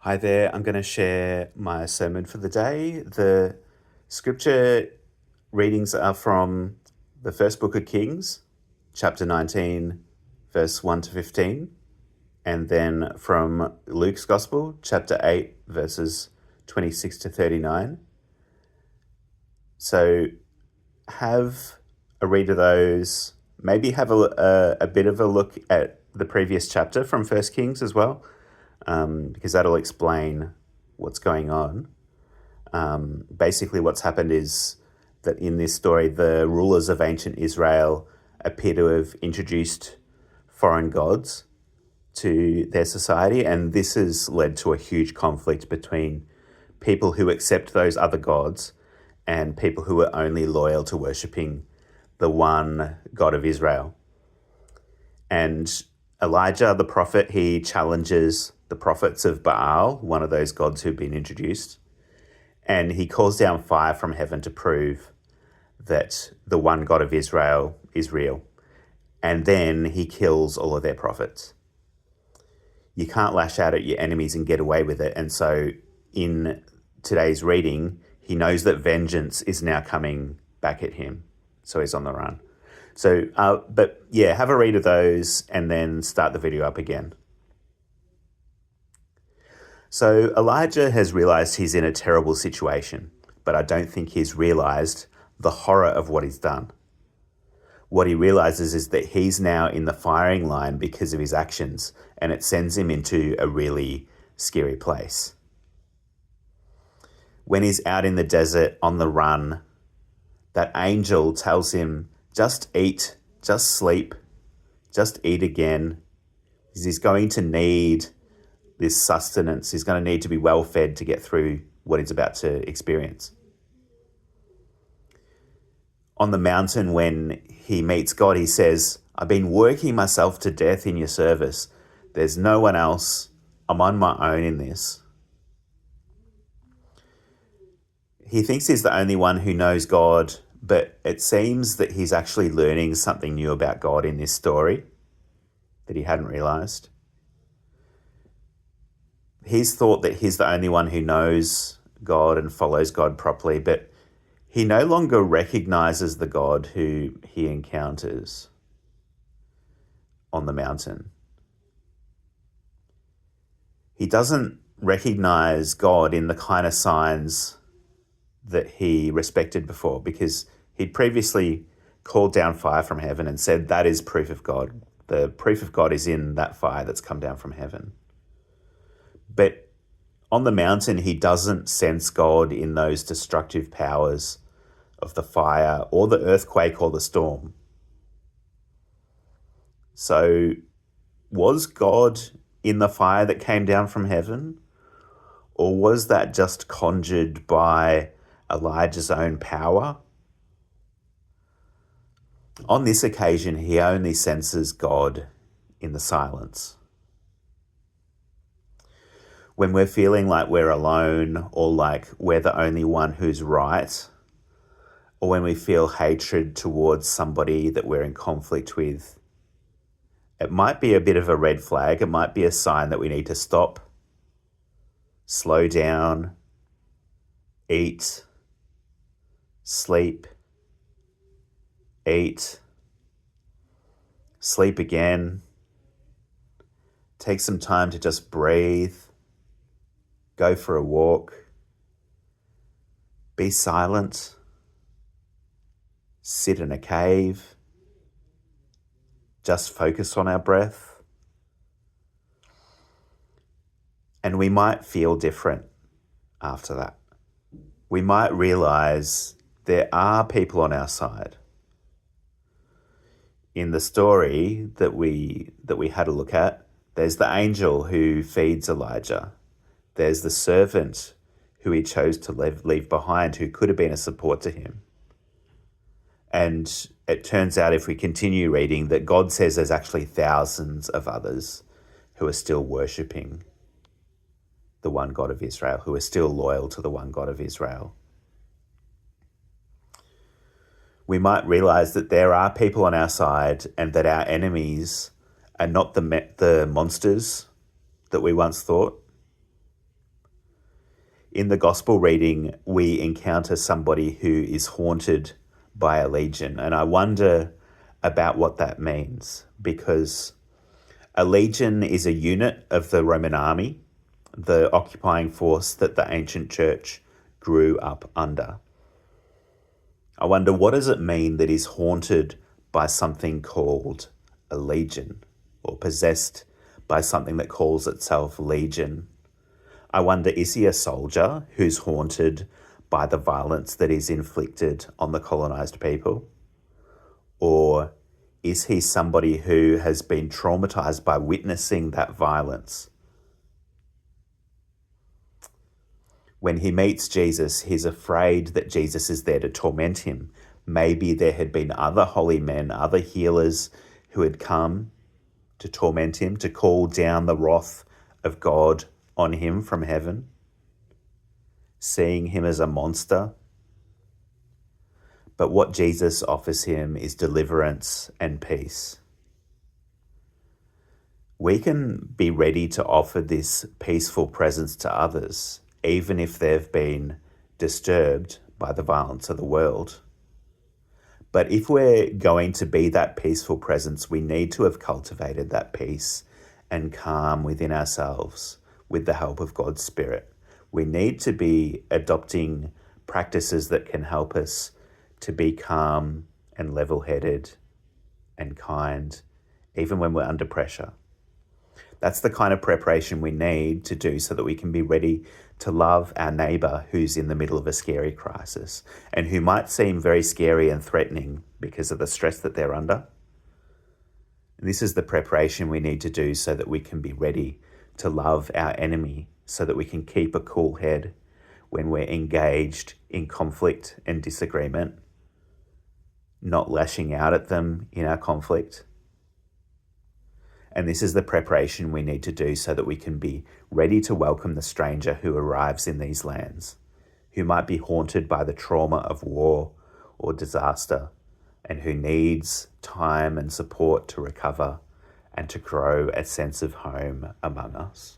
Hi there, I'm going to share my sermon for the day. The scripture readings are from the first book of Kings, chapter 19, verse 1 to 15, and then from Luke's Gospel, chapter 8, verses 26 to 39. So have a read of those, maybe have a bit of a look at the previous chapter from First Kings as well, because that'll explain what's going on. Basically, what's happened is that in this story, the rulers of ancient Israel appear to have introduced foreign gods to their society, and this has led to a huge conflict between people who accept those other gods and people who are only loyal to worshipping the one God of Israel. And Elijah, the prophet, he challenges the prophets of Baal, one of those gods who've been introduced, and he calls down fire from heaven to prove that the one God of Israel is real. And then he kills all of their prophets. You can't lash out at your enemies and get away with it. And so in today's reading, he knows that vengeance is now coming back at him. So he's on the run. So, but yeah, have a read of those and then start the video up again. So Elijah has realized he's in a terrible situation, but I don't think he's realized the horror of what he's done. What he realizes is that he's now in the firing line because of his actions, and it sends him into a really scary place. When he's out in the desert on the run, that angel tells him, just eat, just sleep, just eat again. He's going to need this sustenance. He's going to need to be well fed to get through what he's about to experience. On the mountain, when he meets God, he says, I've been working myself to death in your service. There's no one else. I'm on my own in this. He thinks he's the only one who knows God, but it seems that he's actually learning something new about God in this story that he hadn't realized. He's thought that he's the only one who knows God and follows God properly, but he no longer recognizes the God who he encounters on the mountain. He doesn't recognize God in the kind of signs that he respected before, because he'd previously called down fire from heaven and said that is proof of God. The proof of God is in that fire that's come down from heaven. But on the mountain, he doesn't sense God in those destructive powers of the fire or the earthquake or the storm. So was God in the fire that came down from heaven? Or was that just conjured by Elijah's own power? On this occasion, he only senses God in the silence. When we're feeling like we're alone, or like we're the only one who's right, or when we feel hatred towards somebody that we're in conflict with, it might be a bit of a red flag. It might be a sign that we need to stop, slow down, eat, sleep, eat, sleep again, take some time to just breathe, go for a walk, be silent, sit in a cave, just focus on our breath. And we might feel different after that. We might realize there are people on our side. In the story that we had a look at, there's the angel who feeds Elijah. There's the servant who he chose to leave behind, who could have been a support to him. And it turns out, if we continue reading, that God says there's actually thousands of others who are still worshipping the one God of Israel, who are still loyal to the one God of Israel. We might realize that there are people on our side and that our enemies are not the monsters that we once thought. In the gospel reading, we encounter somebody who is haunted by a legion. And I wonder about what that means, because a legion is a unit of the Roman army, the occupying force that the ancient church grew up under. I wonder, what does it mean that is haunted by something called a legion, or possessed by something that calls itself legion? I wonder, is he a soldier who's haunted by the violence that is inflicted on the colonized people? Or is he somebody who has been traumatized by witnessing that violence? When he meets Jesus, he's afraid that Jesus is there to torment him. Maybe there had been other holy men, other healers who had come to torment him, to call down the wrath of God on him from heaven, seeing him as a monster. But what Jesus offers him is deliverance and peace. We can be ready to offer this peaceful presence to others, even if they've been disturbed by the violence of the world. But if we're going to be that peaceful presence, we need to have cultivated that peace and calm within ourselves with the help of God's Spirit. We need to be adopting practices that can help us to be calm and level-headed and kind, even when we're under pressure. That's the kind of preparation we need to do so that we can be ready to love our neighbour who's in the middle of a scary crisis and who might seem very scary and threatening because of the stress that they're under. And this is the preparation we need to do so that we can be ready to love our enemy, so that we can keep a cool head when we're engaged in conflict and disagreement, not lashing out at them in our conflict. And this is the preparation we need to do so that we can be ready to welcome the stranger who arrives in these lands, who might be haunted by the trauma of war or disaster, and who needs time and support to recover and to grow a sense of home among us.